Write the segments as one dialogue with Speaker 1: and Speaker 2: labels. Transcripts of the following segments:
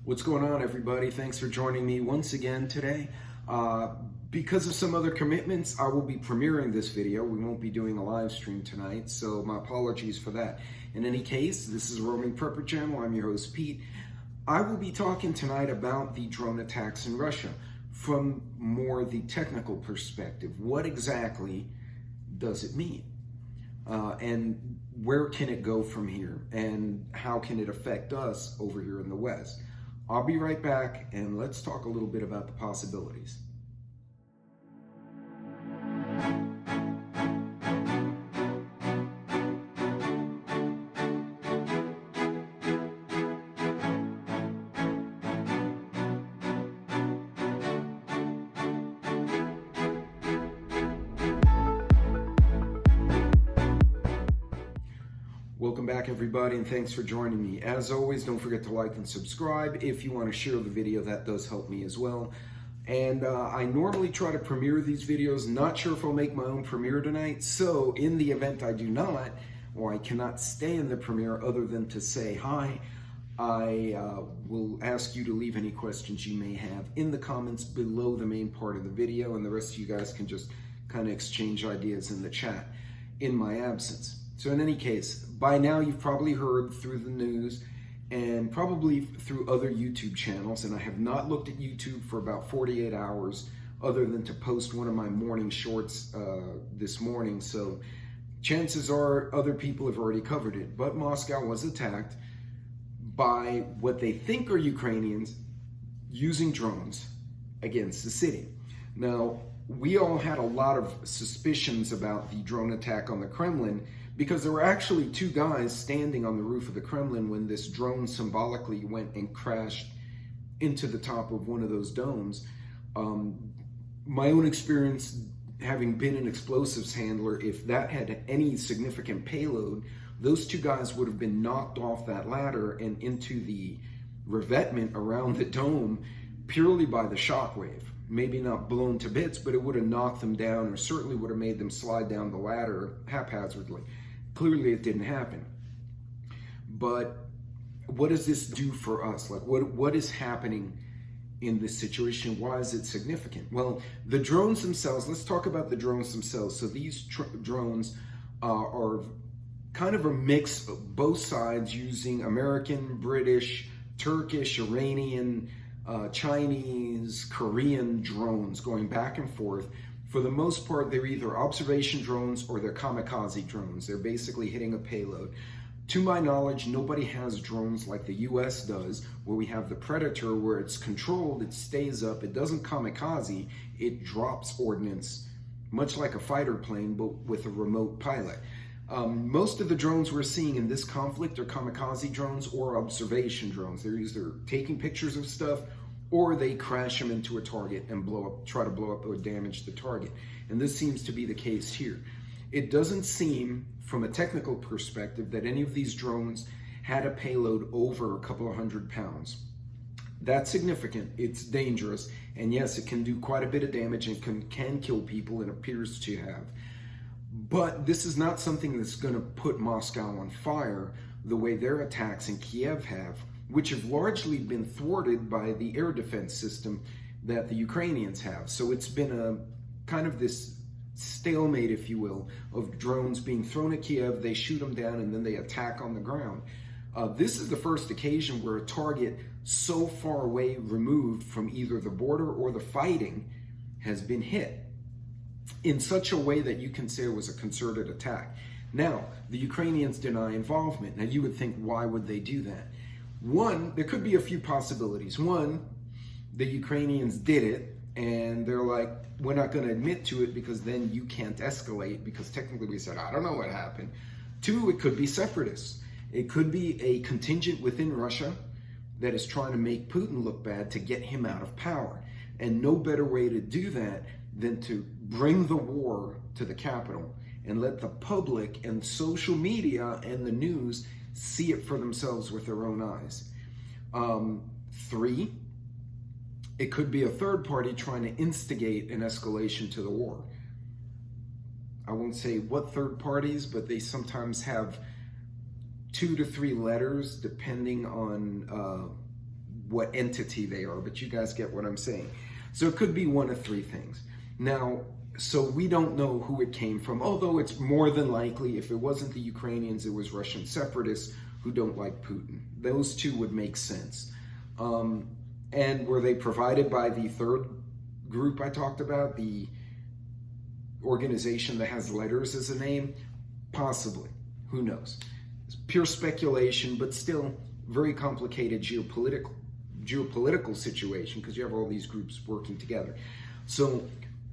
Speaker 1: What's going on, everybody? Thanks for joining me once again today. Because of some other commitments, I will be premiering this video. We won't be doing a live stream tonight, so my apologies for that. In any case, this is Roaming Prepper Channel. I'm your host, Pete. I will be talking tonight about the drone attacks in Russia from more the technical perspective. What exactly does it mean? And where can it go from here? And how can it affect us over here in the West? I'll be right back, and let's talk a little bit about the possibilities. Welcome back, everybody, and thanks for joining me. As always, don't forget to like and subscribe. If you want to share the video, that does help me as well. And I normally try to premiere these videos. Not sure if I'll make my own premiere tonight. So in the event I do not, or I cannot stay in the premiere other than to say hi, I will ask you to leave any questions you may have in the comments below the main part of the video, and the rest of you guys can just kind of exchange ideas in the chat in my absence. So in any case, by now you've probably heard through the news and probably through other YouTube channels, and I have not looked at YouTube for about 48 hours other than to post one of my morning shorts this morning, so chances are other people have already covered it. But Moscow was attacked by what they think are Ukrainians using drones against the city. Now, we all had a lot of suspicions about the drone attack on the Kremlin because there were actually two guys standing on the roof of the Kremlin when this drone symbolically went and crashed into the top of one of those domes. My own experience, having been an explosives handler, if that had any significant payload, those two guys would have been knocked off that ladder and into the revetment around the dome purely by the shockwave. Maybe not blown to bits, but it would have knocked them down, or certainly would have made them slide down the ladder haphazardly. Clearly it didn't happen. But what does this do for us? Like, what is happening in this situation? Why is it significant? Well, the drones themselves, let's talk about the drones themselves. So these drones are kind of a mix of both sides using American, British, Turkish, Iranian, Chinese, Korean drones going back and forth. For the most part, they're either observation drones or they're kamikaze drones. They're basically hitting a payload. To my knowledge, nobody has drones like the US does, where we have the Predator, where it's controlled, it stays up, it doesn't kamikaze, it drops ordnance, much like a fighter plane, but with a remote pilot. Most of the drones we're seeing in this conflict are kamikaze drones or observation drones. They're either taking pictures of stuff or they crash them into a target and try to blow up or damage the target. And this seems to be the case here. It doesn't seem, from a technical perspective, that any of these drones had a payload over a couple of 100 pounds. That's significant, it's dangerous, and yes, it can do quite a bit of damage and can kill people, and appears to have. But this is not something that's going to put Moscow on fire the way their attacks in Kiev have, which have largely been thwarted by the air defense system that the Ukrainians have. So it's been a kind of this stalemate, if you will, of drones being thrown at Kiev, they shoot them down, and then they attack on the ground. This is the first occasion where a target so far away removed from either the border or the fighting has been hit in such a way that you can say it was a concerted attack. Now, the Ukrainians deny involvement. Now, you would think, why would they do that? One, there could be a few possibilities. One, the Ukrainians did it, and they're like, we're not going to admit to it because then you can't escalate, because technically we said, I don't know what happened. Two, it could be separatists. It could be a contingent within Russia that is trying to make Putin look bad to get him out of power. And no better way to do that than to bring the war to the capital and let the public and social media and the news see it for themselves with their own eyes. Three, it could be a third party trying to instigate an escalation to the war. I won't say what third parties, but they sometimes have 2 to 3 letters depending on what entity they are, but you guys get what I'm saying. So it could be one of three things. Now, so we don't know who it came from, although it's more than likely, if it wasn't the Ukrainians, it was Russian separatists who don't like Putin. Those two would make sense. And were they provided by the third group I talked about, the organization that has letters as a name? Possibly. Who knows? It's pure speculation, but still very complicated geopolitical situation, because you have all these groups working together. So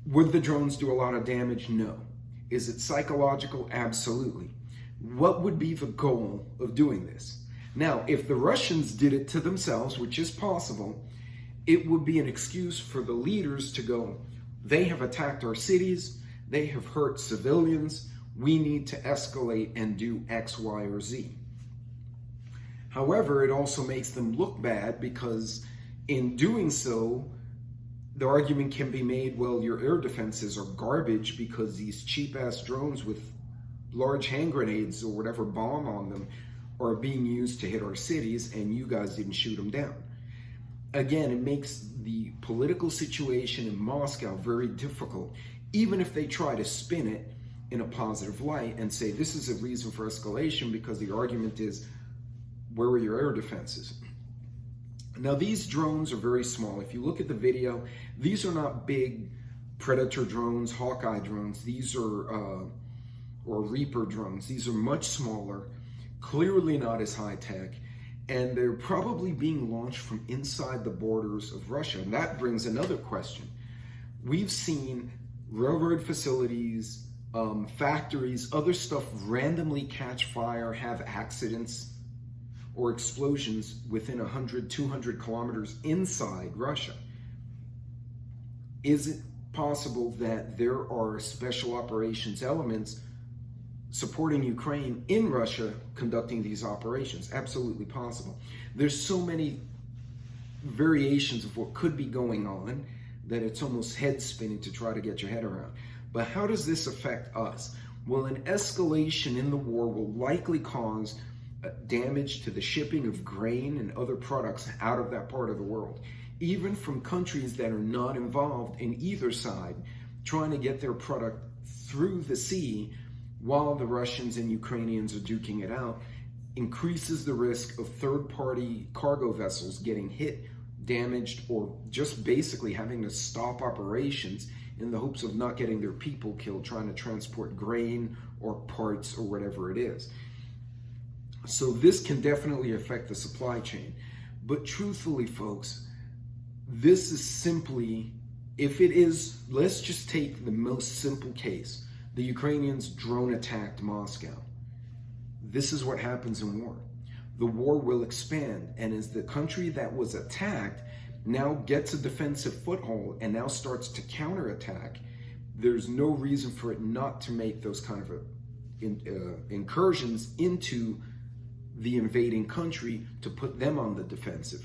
Speaker 1: would the drones do a lot of damage? No. Is it psychological? Absolutely. What would be the goal of doing this? Now, if the Russians did it to themselves, which is possible, it would be an excuse for the leaders to go, they have attacked our cities, they have hurt civilians, we need to escalate and do X, Y, or Z. However, it also makes them look bad, because in doing so, the argument can be made, well, your air defenses are garbage because these cheap-ass drones with large hand grenades or whatever bomb on them are being used to hit our cities, and you guys didn't shoot them down. Again, it makes the political situation in Moscow very difficult, even if they try to spin it in a positive light and say this is a reason for escalation because the argument is, where were your air defenses? Now, these drones are very small. If you look at the video, these are not big Predator drones, Hawkeye drones. These are, or Reaper drones. These are much smaller, clearly not as high tech, and they're probably being launched from inside the borders of Russia. And that brings another question. We've seen railroad facilities, factories, other stuff randomly catch fire, have accidents or explosions within 100, 200 kilometers inside Russia. Is it possible that there are special operations elements supporting Ukraine in Russia conducting these operations? Absolutely possible. There's so many variations of what could be going on that it's almost head spinning to try to get your head around. But how does this affect us? Well, an escalation in the war will likely cause damage to the shipping of grain and other products out of that part of the world, even from countries that are not involved in either side, trying to get their product through the sea while the Russians and Ukrainians are duking it out, increases the risk of third-party cargo vessels getting hit, damaged, or just basically having to stop operations in the hopes of not getting their people killed trying to transport grain or parts or whatever it is. So this can definitely affect the supply chain. But truthfully, folks, this is simply, if it is, let's just take the most simple case. The Ukrainians drone attacked Moscow. This is what happens in war. The war will expand, and as the country that was attacked now gets a defensive foothold and now starts to counterattack, there's no reason for it not to make those kind of incursions into the invading country to put them on the defensive.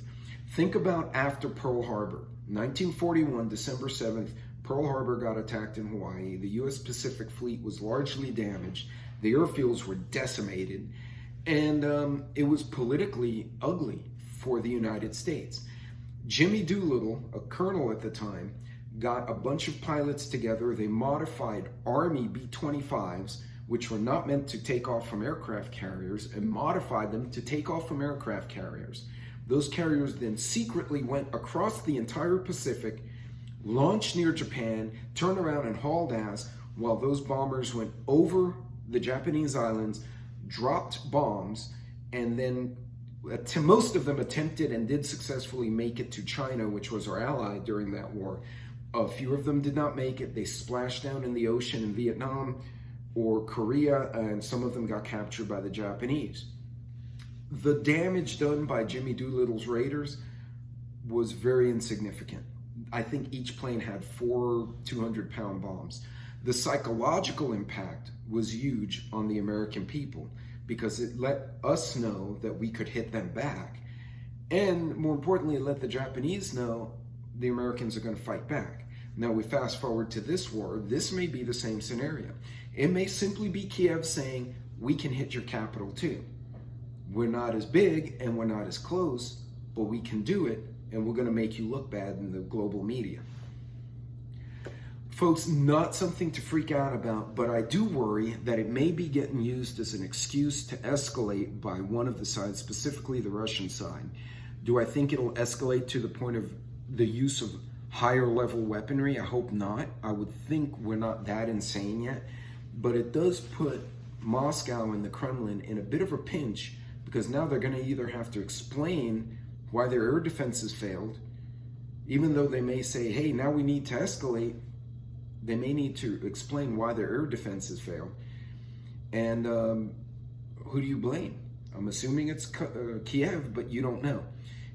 Speaker 1: Think about after Pearl Harbor, 1941, December 7th, Pearl Harbor got attacked in Hawaii. The U.S. Pacific Fleet was largely damaged. The airfields were decimated, and it was politically ugly for the United States. Jimmy Doolittle, a colonel at the time, got a bunch of pilots together. They modified Army B-25s, which were not meant to take off from aircraft carriers, and modified them to take off from aircraft carriers. Those carriers then secretly went across the entire Pacific, launched near Japan, turned around and hauled ass, while those bombers went over the Japanese islands, dropped bombs, and then most of them attempted and did successfully make it to China, which was our ally during that war. A few of them did not make it. They splashed down in the ocean in Vietnam or Korea, and some of them got captured by the Japanese. The damage done by Jimmy Doolittle's raiders was very insignificant. I think each plane had 4 200-pound bombs. The psychological impact was huge on the American people because it let us know that we could hit them back. And more importantly, it let the Japanese know the Americans are going to fight back. Now we fast forward to this war. This may be the same scenario. It may simply be Kiev saying, we can hit your capital too. We're not as big and we're not as close, but we can do it, and we're going to make you look bad in the global media. Folks, not something to freak out about, but I do worry that it may be getting used as an excuse to escalate by one of the sides, specifically the Russian side. Do I think it'll escalate to the point of the use of higher level weaponry? I hope not. I would think we're not that insane yet, but it does put Moscow and the Kremlin in a bit of a pinch, because now they're going to either have to explain why their air defenses failed, even though they may say, hey, now we need to escalate. They may need to explain why their air defenses failed. And who do you blame? I'm assuming it's Kiev, but you don't know.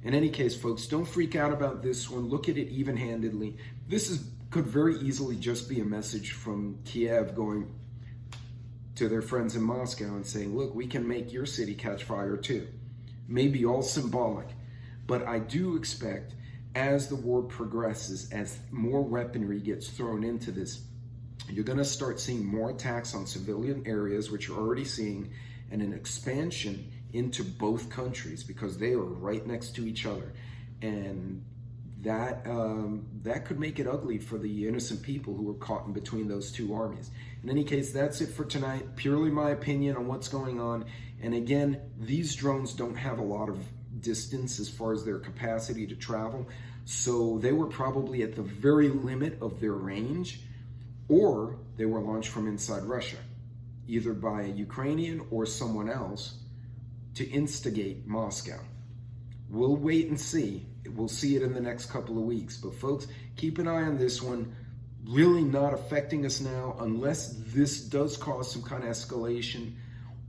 Speaker 1: In any case, folks, don't freak out about this one. Look at it even-handedly. This could very easily just be a message from Kiev going to their friends in Moscow and saying, look, we can make your city catch fire too. Maybe all symbolic. But I do expect, as the war progresses, as more weaponry gets thrown into this, you're going to start seeing more attacks on civilian areas, which you're already seeing, and an expansion into both countries, because they are right next to each other. And that could make it ugly for the innocent people who are caught in between those two armies. In any case, that's it for tonight. Purely my opinion on what's going on. And again, these drones don't have a lot of distance as far as their capacity to travel. So they were probably at the very limit of their range, or they were launched from inside Russia, either by a Ukrainian or someone else to instigate Moscow. We'll wait and see. We'll see it in the next couple of weeks. But folks, keep an eye on this one. Really not affecting us now, unless this does cause some kind of escalation,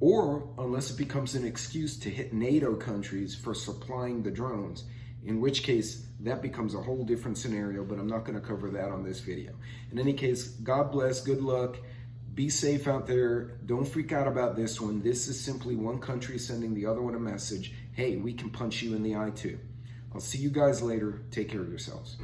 Speaker 1: or unless it becomes an excuse to hit NATO countries for supplying the drones, in which case that becomes a whole different scenario, but I'm not going to cover that on this video. In any case, God bless, good luck, be safe out there, don't freak out about this one. This is simply one country sending the other one a message, hey, we can punch you in the eye too. I'll see you guys later, take care of yourselves.